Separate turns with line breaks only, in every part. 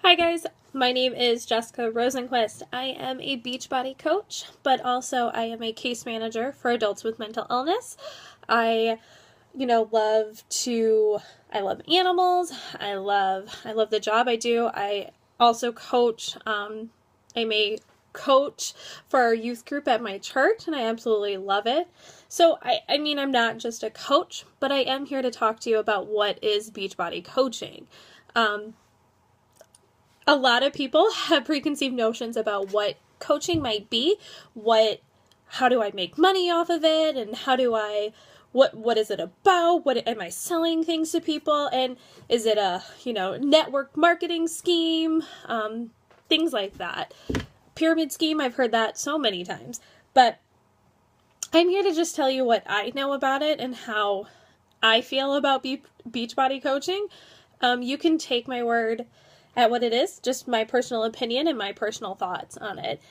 Hi guys, my name is Jessica Rosenquist. I am a Beachbody coach, but also I am a case manager for adults with mental illness. I love animals. I love the job I do. I also coach. I'm a coach for our youth group at my church, and I absolutely love it. So I'm not just a coach, but I am here to talk to you about what is Beachbody coaching. A lot of people have preconceived notions about what coaching might be, how do I make money off of it, and what is it about? What am I selling things to people? And is it a, network marketing scheme? Things like that. Pyramid scheme, I've heard that so many times. But I'm here to just tell you what I know about it and how I feel about Beachbody coaching. You can take my word at what it is, just my personal opinion and my personal thoughts on it.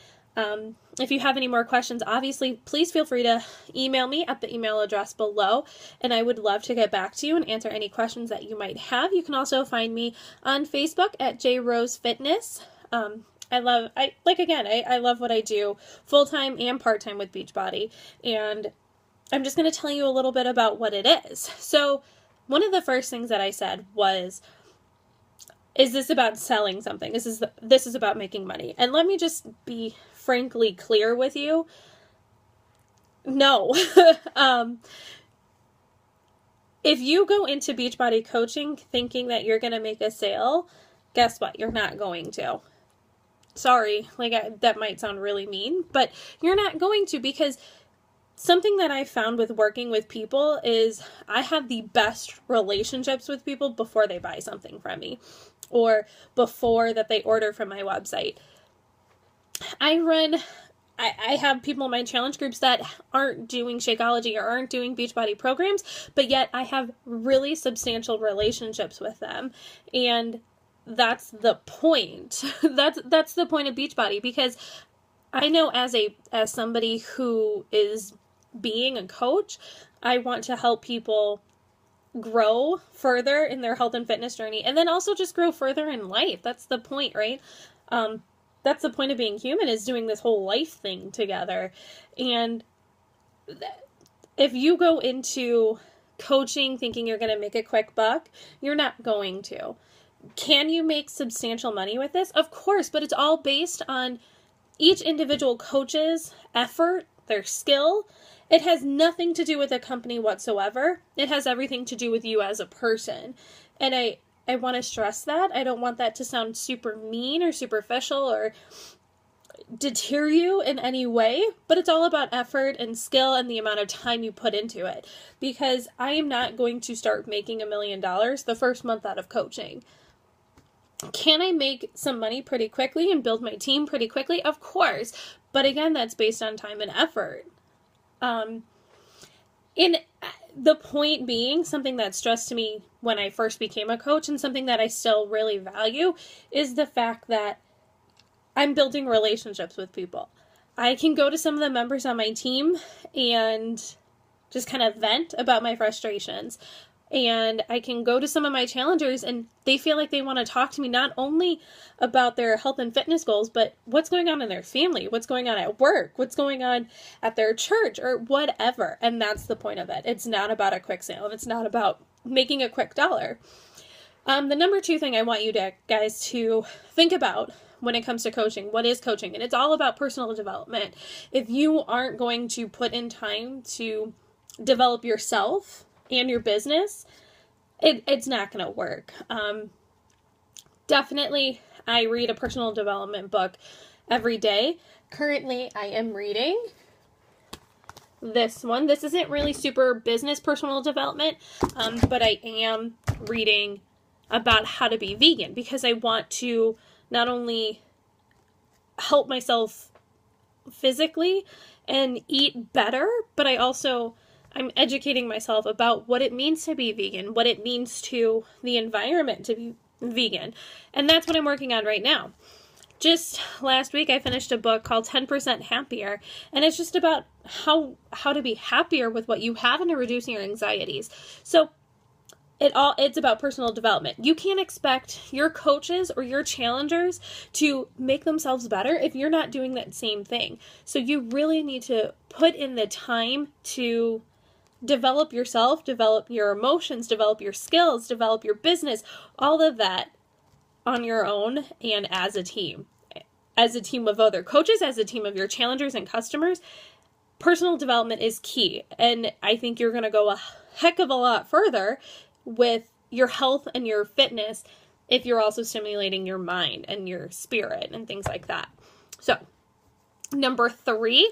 If you have any more questions, obviously, please feel free to email me at the email address below, and I would love to get back to you and answer any questions that you might have. You can also find me on Facebook at jrosefitness. I love what I do full-time and part-time with Beachbody, and I'm just going to tell you a little bit about what it is. So one of the first things that I said was, is this about selling something? This is about making money. And let me just be frankly clear with you. No. If you go into Beachbody coaching thinking that you're going to make a sale, guess what? You're not going to. Sorry, that might sound really mean, but you're not going to, because something that I found with working with people is I have the best relationships with people before they buy something from me or before that they order from my website. I have people in my challenge groups that aren't doing Shakeology or aren't doing Beachbody programs, but yet I have really substantial relationships with them. And that's the point. That's the point of Beachbody, because I know as somebody who is being a coach, I want to help people grow further in their health and fitness journey, and then also just grow further in life. That's the point, right? That's the point of being human, is doing this whole life thing together. And if you go into coaching thinking you're going to make a quick buck, you're not going to. Can you make substantial money with this? Of course, but it's all based on each individual coach's effort, their skill. It has nothing to do with a company whatsoever. It has everything to do with you as a person. And I want to stress that. I don't want that to sound super mean or superficial or deter you in any way, but it's all about effort and skill and the amount of time you put into it. Because I am not going to start making $1 million the first month out of coaching. Can I make some money pretty quickly and build my team pretty quickly? Of course. But again, that's based on time and effort. In the point being, something that stressed me when I first became a coach, and something that I still really value, is the fact that I'm building relationships with people. I can go to some of the members on my team and just kind of vent about my frustrations. And I can go to some of my challengers and they feel like they want to talk to me not only about their health and fitness goals, but what's going on in their family, what's going on at work, what's going on at their church, or whatever. And that's the point of it. It's not about a quick sale, and it's not about making a quick dollar. The number 2 thing I want you guys to think about when it comes to coaching, what is coaching? And it's all about personal development. If you aren't going to put in time to develop yourself and your business, it's not going to work. Definitely, I read a personal development book every day. Currently, I am reading this one. This isn't really super business personal development, but I am reading about how to be vegan, because I want to not only help myself physically and eat better, but I'm educating myself about what it means to be vegan, what it means to the environment to be vegan. And that's what I'm working on right now. Just last week, I finished a book called 10% Happier, and it's just about how to be happier with what you have and to reduce your anxieties. So it's about personal development. You can't expect your coaches or your challengers to make themselves better if you're not doing that same thing. So you really need to put in the time to develop yourself, develop your emotions, develop your skills, develop your business, all of that on your own and as a team of other coaches, as a team of your challengers and customers. Personal development is key. And I think you're going to go a heck of a lot further with your health and your fitness if you're also stimulating your mind and your spirit and things like that. So, number 3,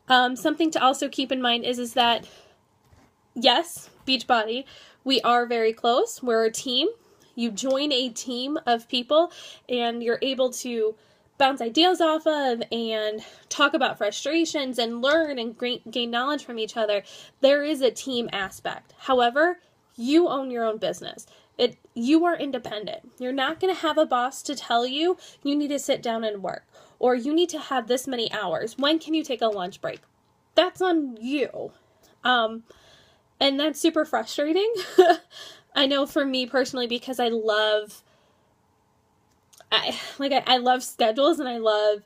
something to also keep in mind is that, yes, Beachbody, we are very close. We're a team. You join a team of people and you're able to bounce ideas off of and talk about frustrations and learn and gain knowledge from each other. There is a team aspect. However, you own your own business. You are independent. You're not going to have a boss to tell you need to sit down and work, or you need to have this many hours. When can you take a lunch break? That's on you. And that's super frustrating. I know for me personally, because I love schedules and I love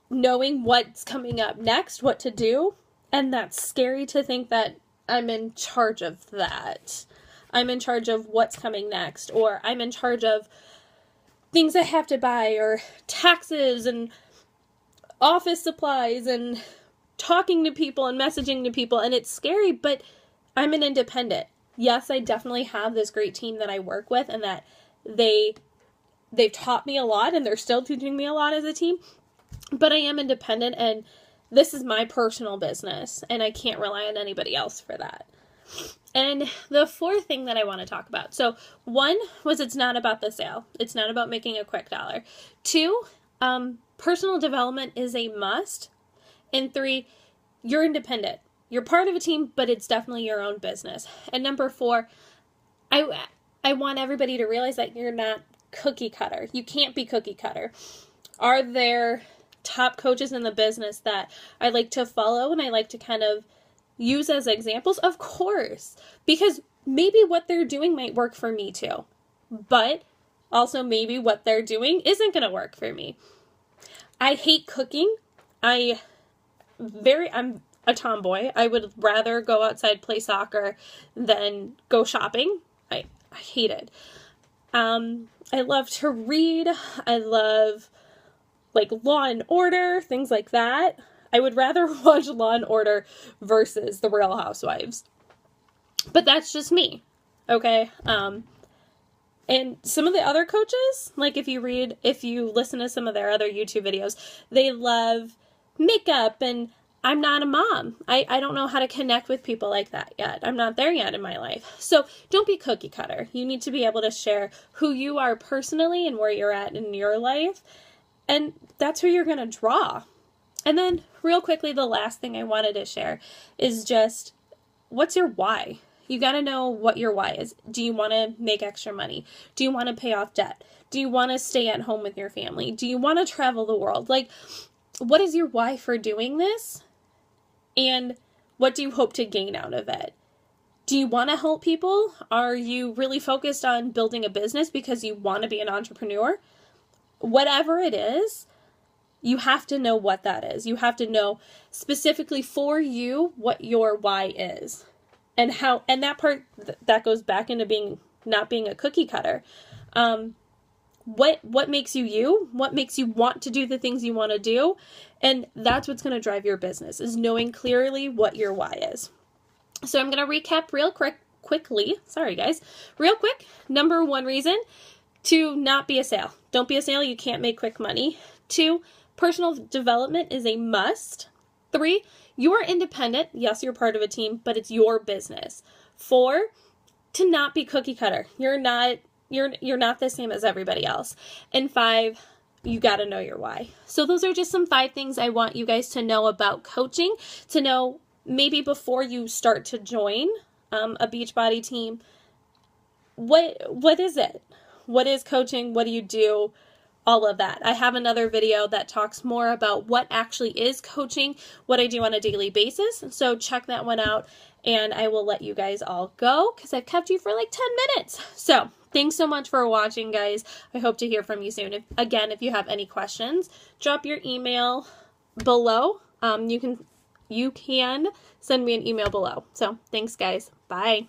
knowing what's coming up next, what to do. And that's scary to think that I'm in charge of that. I'm in charge of what's coming next, or I'm in charge of things I have to buy, or taxes and office supplies and talking to people and messaging to people. And it's scary, but I'm an independent. Yes, I definitely have this great team that I work with and that they've taught me a lot and they're still teaching me a lot as a team, but I am independent and this is my personal business and I can't rely on anybody else for that. And the 4th thing that I want to talk about. So 1 was it's not about the sale. It's not about making a quick dollar. 2, personal development is a must. And 3, you're independent. You're part of a team, but it's definitely your own business. And number 4, I want everybody to realize that you're not cookie cutter. You can't be cookie cutter. Are there top coaches in the business that I like to follow and I like to kind of use as examples? Of course, because maybe what they're doing might work for me too, but also maybe what they're doing isn't going to work for me. I hate cooking. I'm a tomboy. I would rather go outside, play soccer than go shopping. I hate it. I love to read. I love Law and Order, things like that. I would rather watch Law and Order versus The Real Housewives. But that's just me. Okay? And some of the other coaches, if you listen to some of their other YouTube videos, they love makeup, and I'm not a mom. I don't know how to connect with people like that yet. I'm not there yet in my life. So don't be cookie cutter. You need to be able to share who you are personally and where you're at in your life. And that's who you're going to draw. And then real quickly, the last thing I wanted to share is just, what's your why? You got to know what your why is. Do you want to make extra money? Do you want to pay off debt? Do you want to stay at home with your family? Do you want to travel the world? What is your why for doing this? And what do you hope to gain out of it? Do you want to help people? Are you really focused on building a business because you want to be an entrepreneur? Whatever it is, you have to know what that is. You have to know specifically for you what your why is. And that part, that goes back into not being a cookie cutter. What makes you you? What makes you want to do the things you want to do? And that's what's going to drive your business, is knowing clearly what your why is. So I'm going to recap real quickly. Sorry, guys. Real quick. Number 1 reason to not be a sale. Don't be a sale. You can't make quick money. 2, personal development is a must. 3, you are independent. Yes, you're part of a team, but it's your business. 4, to not be cookie cutter. You're not the same as everybody else. And 5, you got to know your why. So those are just some 5 things I want you guys to know about coaching, to know maybe before you start to join a Beachbody team. What is it? What is coaching? What do you do? all of that. I have another video that talks more about what actually is coaching, what I do on a daily basis. So check that one out, and I will let you guys all go because I've kept you for like 10 minutes. So thanks so much for watching, guys. I hope to hear from you soon. If you have any questions, drop your email below. You can send me an email below. So thanks, guys. Bye.